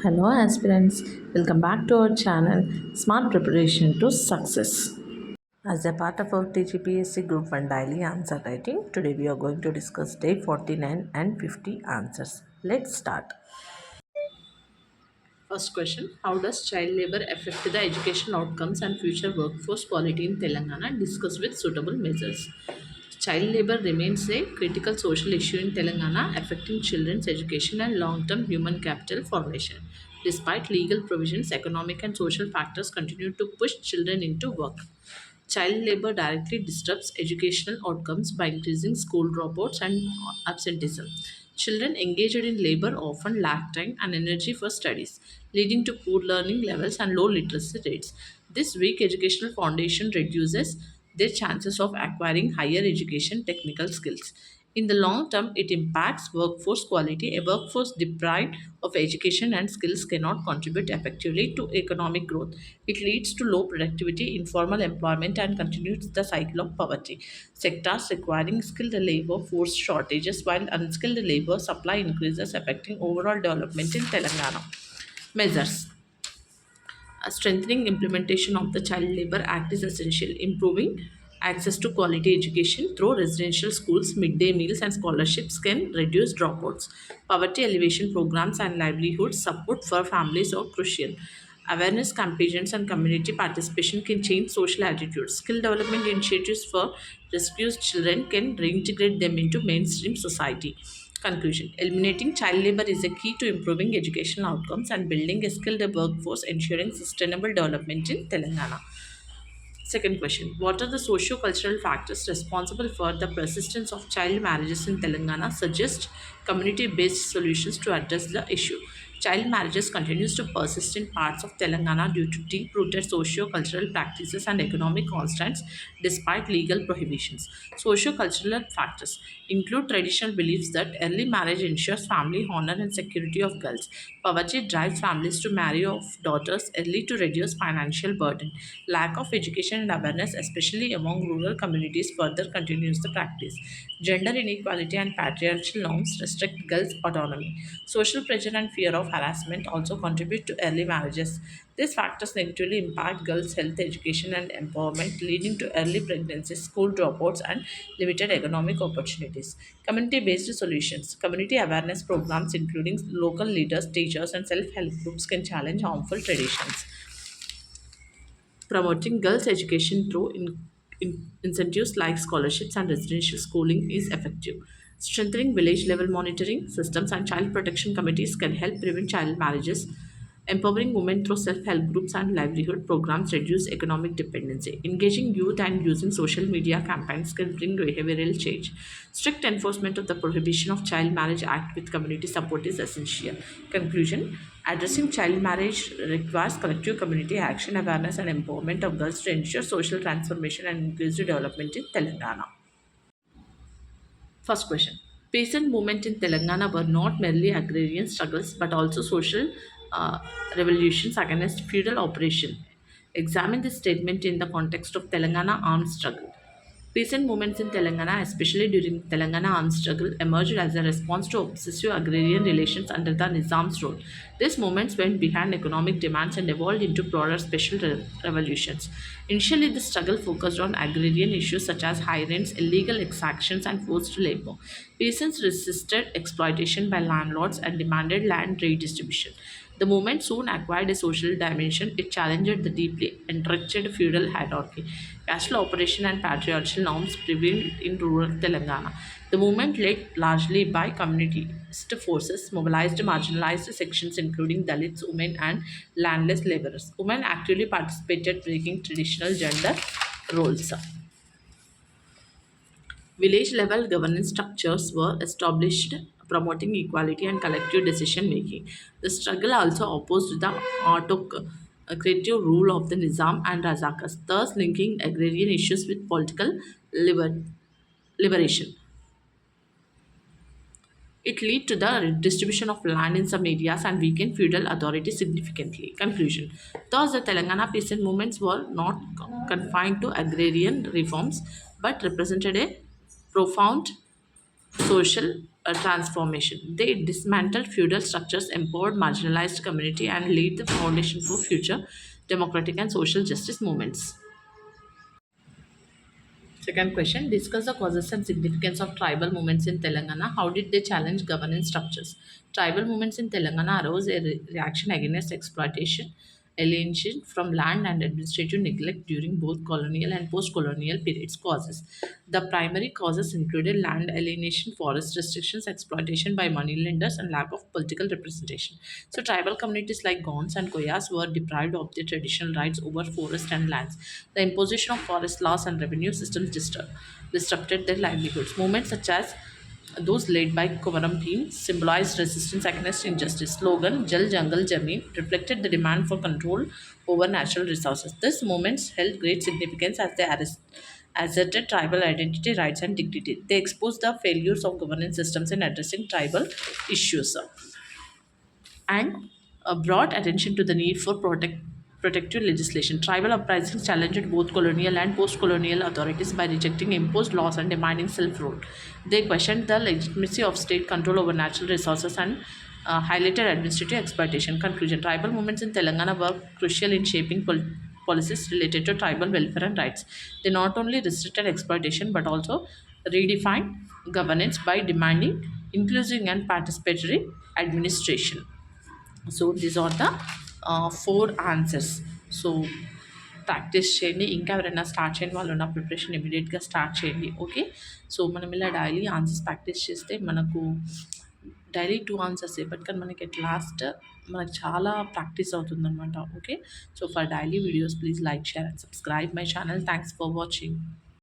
Hello aspirants, welcome back to our channel Smart Preparation to Success. As a part of our Tgpsc Group 1 daily answer writing, today we are going to discuss day 49 and 50 answers. Let's start. First question, how does child labor affect the education outcomes and future workforce quality in Telangana? Discuss with suitable measures. Child labor remains a critical social issue in Telangana, affecting children's education and long term human capital formation. Despite legal provisions, economic and social factors continue to push children into work. Child labor directly disrupts educational outcomes by increasing school dropouts and absenteeism. Children engaged in labor often lack time and energy for studies, leading to poor learning levels and low literacy rates. This weak educational foundation reduces their chances of acquiring higher education technical skills. In the long term, it impacts workforce quality. A workforce deprived of education and skills cannot contribute effectively to economic growth. It leads to low productivity, informal employment, and continues the cycle of poverty. Sectors requiring skilled labor force shortages while unskilled labor supply increases, affecting overall development in Telangana. Measures. Strengthening implementation of the Child Labor Act is essential. Improving access to quality education through residential schools, midday meals, and scholarships can reduce dropouts. Poverty elevation programs and livelihood support for families are crucial. Awareness campaigns and community participation can change social attitudes. Skill development initiatives for rescued children can reintegrate them into mainstream society. Conclusion. Eliminating child labor is a key to improving educational outcomes and building a skilled workforce, ensuring sustainable development in Telangana. Second question, what are the socio-cultural factors responsible for the persistence of child marriages in Telangana? Suggest community-based solutions to address the issue. Child marriages continues to persist in parts of Telangana due to deep-rooted socio-cultural practices and economic constraints despite legal prohibitions. Socio-cultural factors include traditional beliefs that early marriage ensures family honor and security of girls. Poverty drives families to marry off daughters early to reduce financial burden. Lack of education and awareness, especially among rural communities, further continues the practice. Gender inequality and patriarchal norms restrict girls' autonomy. Social pressure and fear of harassment also contribute to early marriages. These factors negatively impact girls' health, education, and empowerment, leading to early pregnancies, school dropouts, and limited economic opportunities. Community based solutions. Community awareness programs, including local leaders, teachers, and self help groups, can challenge harmful traditions. Promoting girls' education through incentives like scholarships and residential schooling is effective. Strengthening village level monitoring systems and child protection committees can help prevent child marriages. Empowering women through self help groups and livelihood programs reduce economic dependency. Engaging youth and using social media campaigns can bring behavioral change. Strict enforcement of the Prohibition of Child Marriage Act with community support is essential. Conclusion. Addressing child marriage requires collective community action, awareness, and empowerment of girls to ensure social transformation and inclusive development in Telangana. First question. Peasant movement in Telangana were not merely agrarian struggles but also social uh, revolutions against feudal oppression. Examine this statement in the context of Telangana armed struggle. Peasant movements in Telangana, especially during Telangana armed struggle, emerged as a response to obsessive agrarian relations under the Nizam's rule. These movements went behind economic demands and evolved into broader special revolutions. Initially, the struggle focused on agrarian issues such as high rents, illegal exactions, and forced labor. Peasants resisted exploitation by landlords and demanded land redistribution. The movement soon acquired a social dimension. It challenged the deeply entrenched feudal hierarchy. Caste operation and patriarchal norms prevailed in rural Telangana. The movement, led largely by communist forces, mobilized marginalized sections including Dalits, women, and landless laborers. Women actively participated, breaking traditional gender roles. Village level governance structures were established promoting equality and collective decision making. The struggle also opposed the autocratic rule of the Nizam and Razakas, thus linking agrarian issues with political liber- liberation. It led to the distribution of land in some areas and weakened feudal authority significantly. Conclusion. Thus, the Telangana peasant movements were not confined to agrarian reforms but represented a profound social transformation. They dismantled feudal structures, empowered marginalized community, and laid the foundation for future democratic and social justice movements. Second question, discuss the causes and significance of tribal movements in Telangana. How did they challenge governance structures? Tribal movements in Telangana arose a reaction against exploitation, alienation from land, and administrative neglect during both colonial and post-colonial periods. Causes. The primary causes included land alienation, forest restrictions, exploitation by moneylenders, and lack of political representation. So, tribal communities like Gonds and Koyas were deprived of their traditional rights over forest and lands. The imposition of forest laws and revenue systems disrupted their livelihoods. Movements such as those led by Komaram Bhim symbolized resistance against injustice. Slogan Jal Jangal Jameen reflected the demand for control over natural resources. These movements held great significance as they asserted tribal identity, rights, and dignity. They exposed the failures of governance systems in addressing tribal issues and brought attention to the need for protective legislation. Tribal uprisings challenged both colonial and post colonial authorities by rejecting imposed laws and demanding self rule. They questioned the legitimacy of state control over natural resources and highlighted administrative exploitation. Conclusion. Tribal movements in Telangana were crucial in shaping policies related to tribal welfare and rights. They not only restricted exploitation but also redefined governance by demanding inclusive and participatory administration. So these are the four answers. So practice చేయండి. ఇంకా ఎవరైనా start చేయండి వాళ్ళు నా preparation ఇమీడియట్గా start చేయండి. Okay. So మనం ఇలా డైలీ ఆన్సర్స్ ప్రాక్టీస్ చేస్తే మనకు డైలీ 2 ఆన్సర్సే బట్ కానీ మనకి ఎట్ లాస్ట్ మనకు చాలా ప్రాక్టీస్ అవుతుందనమాట. Okay. So for daily videos please like, share and subscribe my channel. Thanks for watching.